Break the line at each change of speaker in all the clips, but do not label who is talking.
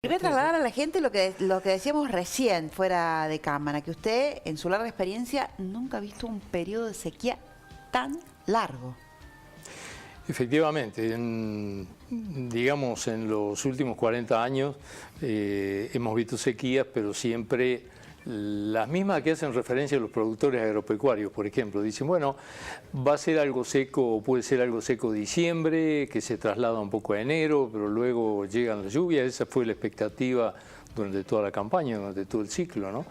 Y voy a trasladar a la gente lo que decíamos recién, fuera de cámara, que usted, en su larga experiencia, nunca ha visto un periodo de sequía tan largo.
Efectivamente, digamos en los últimos 40 años hemos visto sequías, pero siempre las mismas que hacen referencia a los productores agropecuarios, por ejemplo. Dicen, bueno, va a ser algo seco, puede ser algo seco diciembre, que se traslada un poco a enero, pero luego llegan las lluvias. Esa fue la expectativa durante toda la campaña, durante todo el ciclo, ¿no?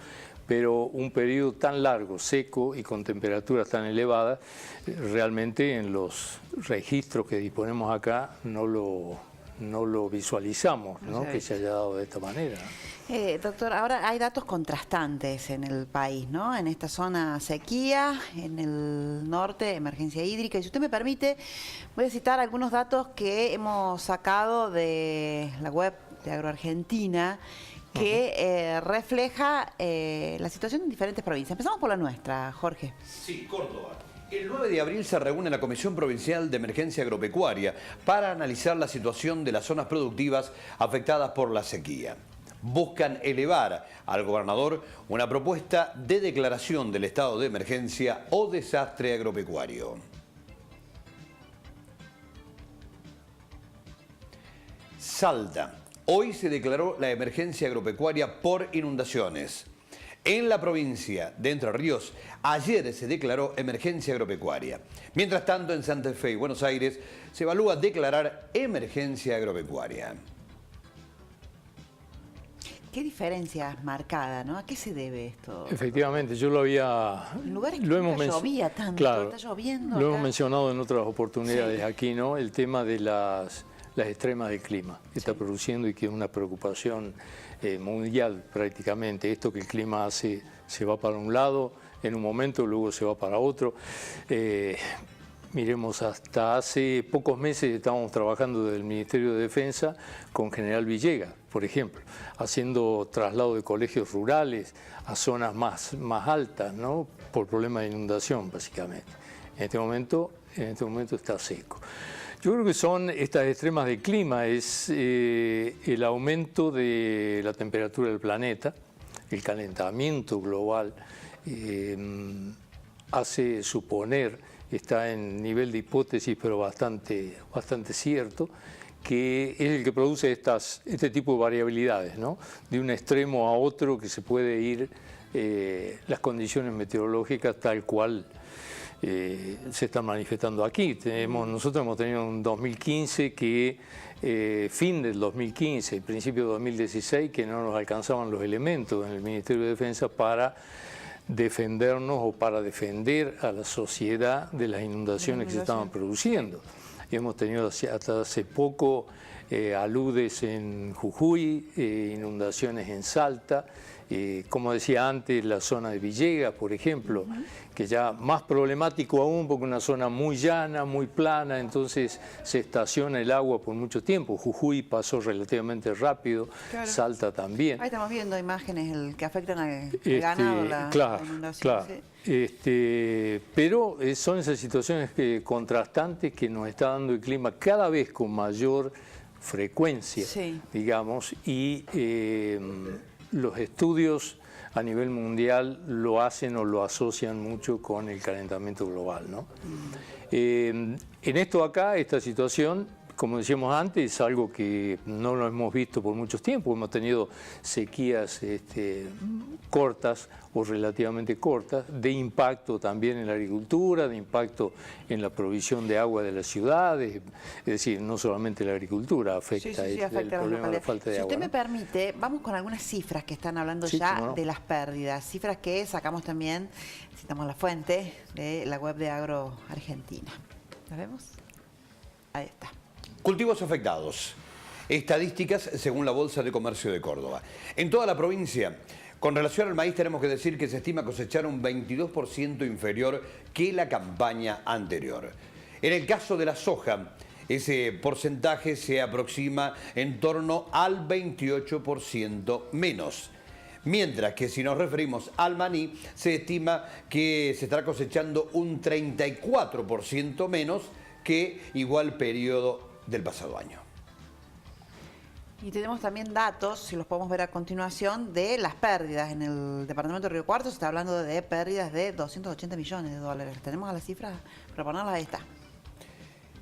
Pero un periodo tan largo, seco y con temperaturas tan elevadas, realmente en los registros que disponemos acá no lo visualizamos, ¿no? Que se haya dado de esta manera.
Doctor, ahora hay datos contrastantes en el país, ¿no? En esta zona sequía, en el norte emergencia hídrica. Y si usted me permite, voy a citar algunos datos que hemos sacado de la web de AgroArgentina, que refleja la situación en diferentes provincias. Empezamos por la nuestra, Jorge.
Sí, Córdoba. El 9 de abril se reúne la Comisión Provincial de Emergencia Agropecuaria para analizar la situación de las zonas productivas afectadas por la sequía. Buscan elevar al gobernador una propuesta de declaración del estado de emergencia o desastre agropecuario. Salta. Hoy se declaró la emergencia agropecuaria por inundaciones. En la provincia de Entre Ríos, ayer se declaró emergencia agropecuaria. Mientras tanto, en Santa Fe y Buenos Aires se evalúa declarar emergencia agropecuaria.
¿Qué diferencia es marcada, no? ¿A qué se debe esto?
Efectivamente, yo lo había...
En lugares que
lo
nunca
hemos
llovía tanto,
claro,
está lloviendo
lo
acá.
hemos mencionado en otras oportunidades aquí, ¿no? El tema de las extremas del clima que está produciendo y que es una preocupación mundial prácticamente. Esto que el clima hace, se va para un lado en un momento, luego se va para otro. Miremos, hasta hace pocos meses estábamos trabajando desde el Ministerio de Defensa con General Villegas, por ejemplo, haciendo traslado de colegios rurales a zonas más altas, ¿no? Por problemas de inundación, básicamente. En este momento está seco. Yo creo que son estas extremas de clima, es el aumento de la temperatura del planeta, el calentamiento global, hace suponer, está en nivel de hipótesis, pero bastante cierto, que es el que produce este tipo de variabilidades, ¿no? De un extremo a otro que se puede ir las condiciones meteorológicas tal cual se están manifestando aquí. Nosotros hemos tenido un 2015 que, fin del 2015, principio de 2016, que no nos alcanzaban los elementos en el Ministerio de Defensa para defendernos o para defender a la sociedad de las inundaciones que se estaban produciendo. Hemos tenido hasta hace poco aludes en Jujuy, inundaciones en Salta, como decía antes, la zona de Villegas, por ejemplo, que ya más problemático aún porque es una zona muy llana, muy plana, entonces se estaciona el agua por mucho tiempo. Jujuy pasó relativamente rápido, claro. Salta también.
Ahí estamos viendo imágenes que afectan al ganado, la inundación.
Claro. Sí. Pero son esas situaciones contrastantes que nos está dando el clima cada vez con mayor frecuencia, sí, digamos, y los estudios a nivel mundial lo hacen o lo asocian mucho con el calentamiento global, ¿no? En esto acá, esta situación, como decíamos antes, es algo que no lo hemos visto por mucho tiempo. Hemos tenido sequías cortas o relativamente cortas, de impacto también en la agricultura, de impacto en la provisión de agua de las ciudades. Es decir, no solamente la agricultura afecta,
afecta
el problema de la falta de agua.
Si usted me permite, vamos con algunas cifras que están hablando ya de las pérdidas. Cifras que sacamos también, citamos la fuente de la web de AgroArgentina. ¿La vemos? Ahí está.
Cultivos afectados. Estadísticas según la Bolsa de Comercio de Córdoba. En toda la provincia, con relación al maíz tenemos que decir que se estima cosechar un 22% inferior que la campaña anterior. En el caso de la soja, ese porcentaje se aproxima en torno al 28% menos. Mientras que si nos referimos al maní, se estima que se estará cosechando un 34% menos que igual periodo del pasado año.
Y tenemos también datos, si los podemos ver a continuación, de las pérdidas. En el departamento de Río Cuarto se está hablando de pérdidas de 280 millones de dólares. ¿Tenemos a las cifras? Para ponerlas, ahí está.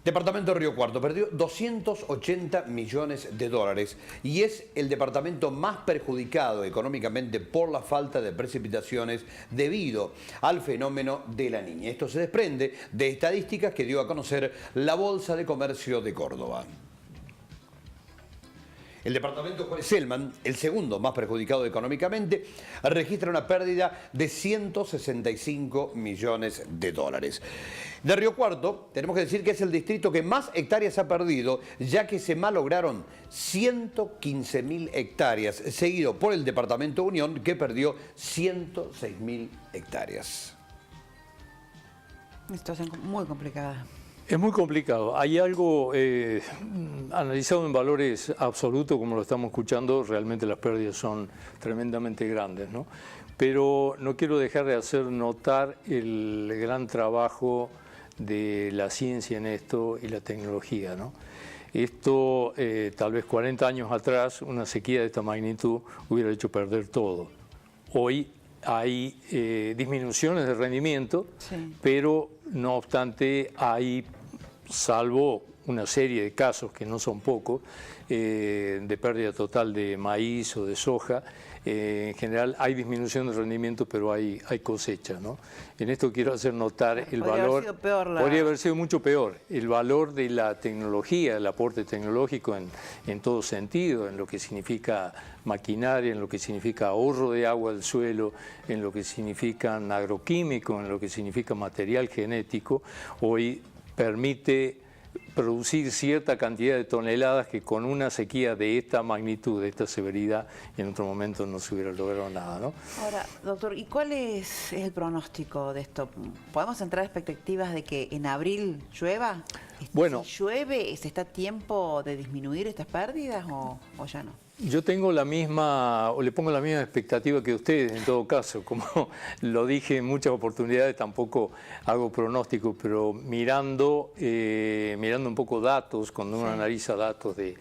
Departamento de Río Cuarto perdió 280 millones de dólares y es el departamento más perjudicado económicamente por la falta de precipitaciones debido al fenómeno de la Niña. Esto se desprende de estadísticas que dio a conocer la Bolsa de Comercio de Córdoba. El departamento Juárez Selman, el segundo más perjudicado económicamente, registra una pérdida de 165 millones de dólares. De Río Cuarto, tenemos que decir que es el distrito que más hectáreas ha perdido, ya que se malograron 115.000 hectáreas, seguido por el departamento Unión, que perdió 106.000 hectáreas.
Una situación muy complicada.
Es muy complicado. Hay algo analizado en valores absolutos, como lo estamos escuchando, realmente las pérdidas son tremendamente grandes, ¿no? Pero no quiero dejar de hacer notar el gran trabajo de la ciencia en esto y la tecnología, ¿no? Esto, tal vez 40 años atrás, una sequía de esta magnitud hubiera hecho perder todo. Hoy hay disminuciones de rendimiento, sí, pero no obstante hay, salvo una serie de casos que no son pocos, de pérdida total de maíz o de soja, en general hay disminución de rendimiento, pero hay cosecha, ¿no? En esto quiero hacer notar el valor, podría haber sido mucho peor, el valor de la tecnología, el aporte tecnológico en todo sentido, en lo que significa maquinaria, en lo que significa ahorro de agua del suelo, en lo que significan agroquímicos, en lo que significa material genético, hoy permite producir cierta cantidad de toneladas que con una sequía de esta magnitud, de esta severidad, en otro momento no se hubiera logrado nada, ¿no?
Ahora, doctor, ¿y cuál es el pronóstico de esto? ¿Podemos entrar a expectativas de que en abril llueva?
Bueno,
si llueve, ¿se está a tiempo de disminuir estas pérdidas o ya no?
Yo tengo la misma, o le pongo la misma expectativa que ustedes en todo caso, como lo dije en muchas oportunidades, tampoco hago pronóstico, pero mirando un poco datos, cuando uno analiza datos de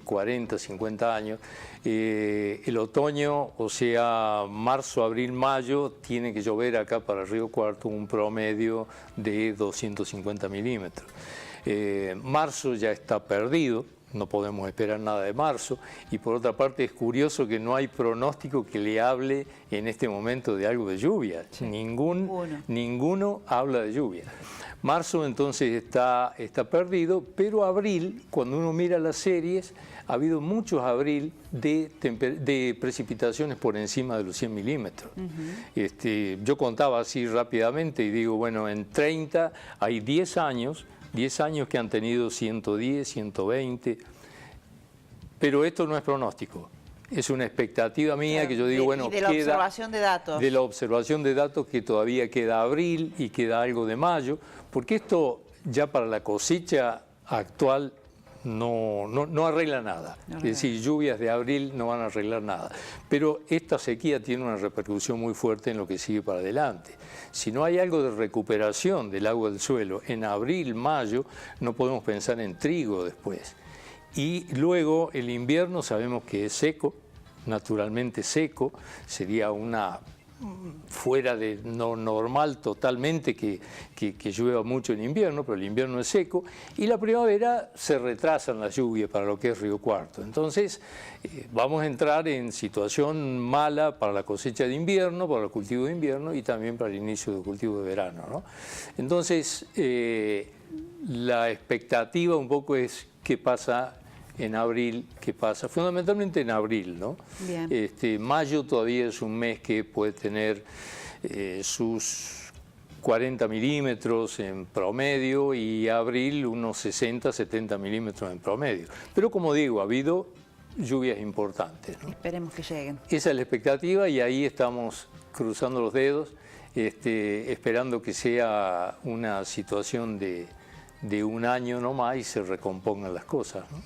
40, 50 años, el otoño, o sea, marzo, abril, mayo, tiene que llover acá para Río Cuarto un promedio de 250 milímetros. Marzo ya está perdido. No podemos esperar nada de marzo, y por otra parte es curioso que no hay pronóstico que le hable en este momento de algo de lluvia. Sí. Ninguno habla de lluvia. Marzo entonces está perdido, pero abril, cuando uno mira las series, ha habido muchos abril de precipitaciones por encima de los 100 milímetros. Yo contaba así rápidamente y digo, bueno, en 30 hay 10 años que han tenido 110, 120, pero esto no es pronóstico, es una expectativa mía que yo digo, bueno,
y de la observación de datos.
De la observación de datos que todavía queda abril y queda algo de mayo, porque esto ya para la cosecha actual no arregla nada. Es decir, lluvias de abril no van a arreglar nada. Pero esta sequía tiene una repercusión muy fuerte en lo que sigue para adelante. Si no hay algo de recuperación del agua del suelo en abril, mayo, no podemos pensar en trigo después. Y luego el invierno sabemos que es seco, naturalmente seco, sería una fuera de lo normal totalmente que llueva mucho en invierno, pero el invierno es seco, y la primavera se retrasan las lluvias para lo que es Río Cuarto. Entonces vamos a entrar en situación mala para la cosecha de invierno, para el cultivo de invierno y también para el inicio del cultivo de verano, ¿no? Entonces la expectativa un poco es qué pasa en abril, ¿qué pasa? Fundamentalmente en abril, ¿no? Bien. Mayo todavía es un mes que puede tener sus 40 milímetros en promedio y abril unos 60, 70 milímetros en promedio. Pero como digo, ha habido lluvias importantes, ¿no?
Esperemos que lleguen.
Esa es la expectativa y ahí estamos cruzando los dedos, esperando que sea una situación de un año nomás y se recompongan las cosas, ¿no?